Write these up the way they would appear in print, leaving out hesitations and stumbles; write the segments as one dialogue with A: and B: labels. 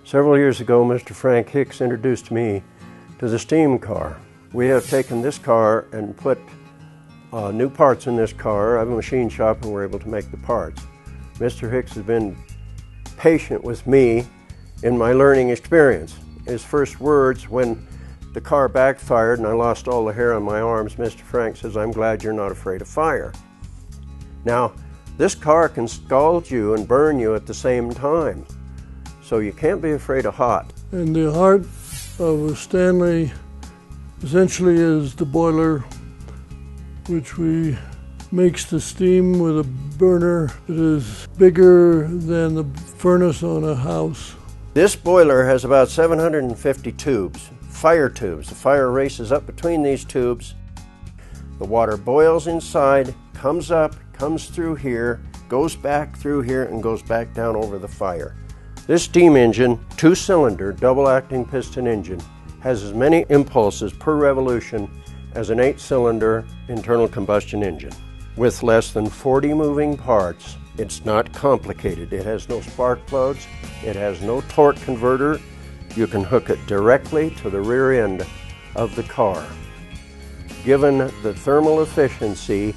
A: Several years ago, Mr. Frank Hix introduced me to the steam car. We have taken this car and put new parts in this car. I have a machine shop and we're able to make the parts. Mr. Hix has been patient with me in my learning experience. His first words when the car backfired and I lost all the hair on my arms, Mr. Frank says, "I'm glad you're not afraid of fire." Now, this car can scald you and burn you at the same time. So you can't be afraid of hot.
B: And the heart of a Stanley essentially is the boiler, which makes the steam with a burner that is bigger than the furnace on a house.
A: This boiler has about 750 tubes, fire tubes. The fire races up between these tubes. The water boils inside, comes up, comes through here, goes back through here, and goes back down over the fire. This steam engine, two-cylinder, double-acting piston engine, has as many impulses per revolution as an 8-cylinder internal combustion engine. With less than 40 moving parts, it's not complicated. It has no spark plugs, it has no torque converter. You can hook it directly to the rear end of the car. Given the thermal efficiency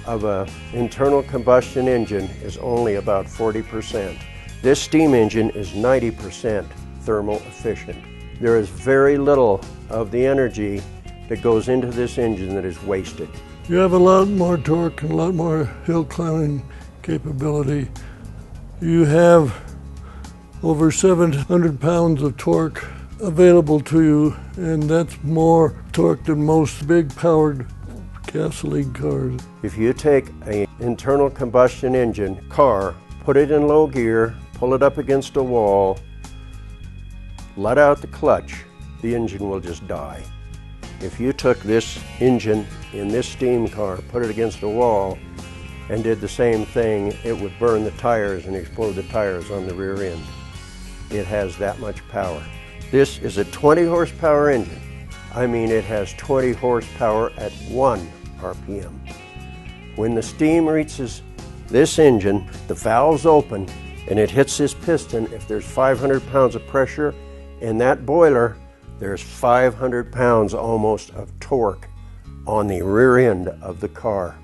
A: of an internal combustion engine is only about 40%. This steam engine is 90% thermal efficient. There is very little of the energy that goes into this engine that is wasted.
B: You have a lot more torque and a lot more hill climbing capability. You have over 700 pounds of torque available to you, and that's more torque than most big powered gasoline cars.
A: If you take an internal combustion engine car, put it in low gear, pull it up against a wall, let out the clutch, the engine will just die. If you took this engine in this steam car, put it against a wall, and did the same thing, it would burn the tires and explode the tires on the rear end. It has that much power. This is a 20 horsepower engine. I mean, it has 20 horsepower at 1 RPM. When the steam reaches this engine, the valves open and it hits this piston. If there's 500 pounds of pressure in that boiler, there's 500 pounds almost of torque on the rear end of the car.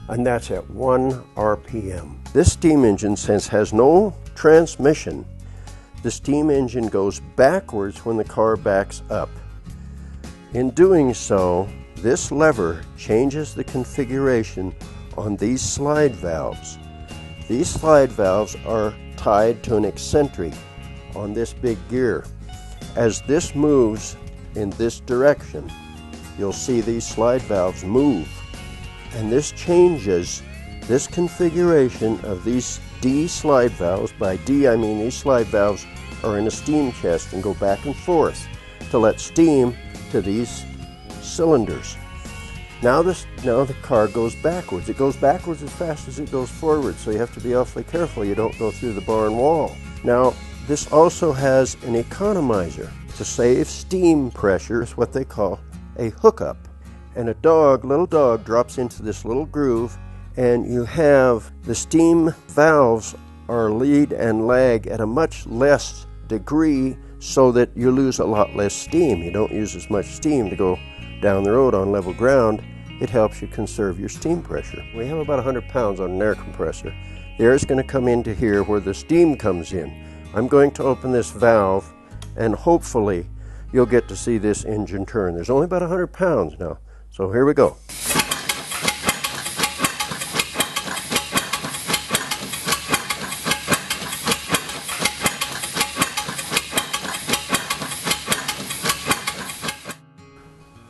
A: And that's at 1 RPM. This steam engine, since has no transmission, the steam engine goes backwards when the car backs up. In doing so, this lever changes the configuration on these slide valves. These slide valves are tied to an eccentric on this big gear. As this moves in this direction, you'll see these slide valves move. And this changes this configuration of these D slide valves. By D, I mean these slide valves are in a steam chest and go back and forth to let steam to these cylinders. Now the car goes backwards. It goes backwards as fast as it goes forward, so you have to be awfully careful you don't go through the barn wall. Now, this also has an economizer. To save steam pressure is what they call a hookup. And a little dog drops into this little groove, and you have the steam valves are lead and lag at a much less degree so that you lose a lot less steam. You don't use as much steam to go down the road on level ground. It helps you conserve your steam pressure. We have about 100 pounds on an air compressor. The air is going to come into here where the steam comes in. I'm going to open this valve and hopefully you'll get to see this engine turn. There's only about 100 pounds now. So here we go.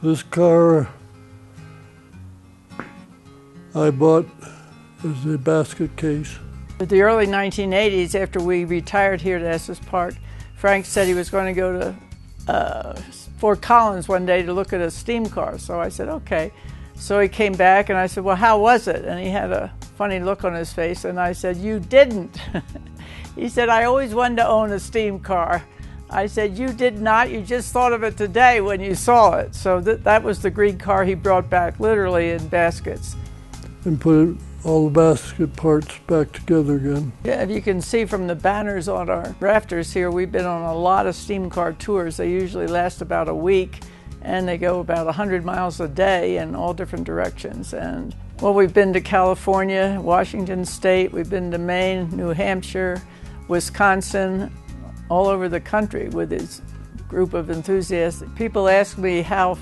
B: This car I bought as a basket case.
C: In the early 1980s, after we retired here at Estes Park, Frank said he was going to go to Fort Collins one day to look at a steam car. So I said, okay. So he came back and I said, well, how was it? And he had a funny look on his face and I said, you didn't. He said, I always wanted to own a steam car. I said, you did not, you just thought of it today when you saw it. So that was the green car he brought back, literally in baskets.
B: And put it all the basket parts back together again.
C: Yeah, if you can see from the banners on our rafters here, we've been on a lot of steam car tours. They usually last about a week, and they go about 100 miles a day in all different directions. And well, we've been to California, Washington State, we've been to Maine, New Hampshire, Wisconsin, all over the country with this group of enthusiasts. People ask me how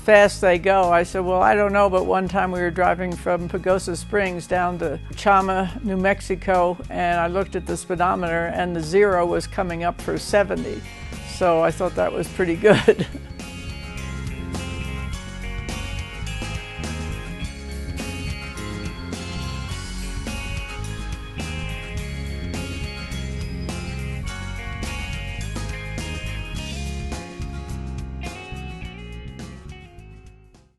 C: fast they go. I said, well, I don't know, but one time we were driving from Pagosa Springs down to Chama, New Mexico, and I looked at the speedometer and the 0 was coming up for 70. So I thought that was pretty good.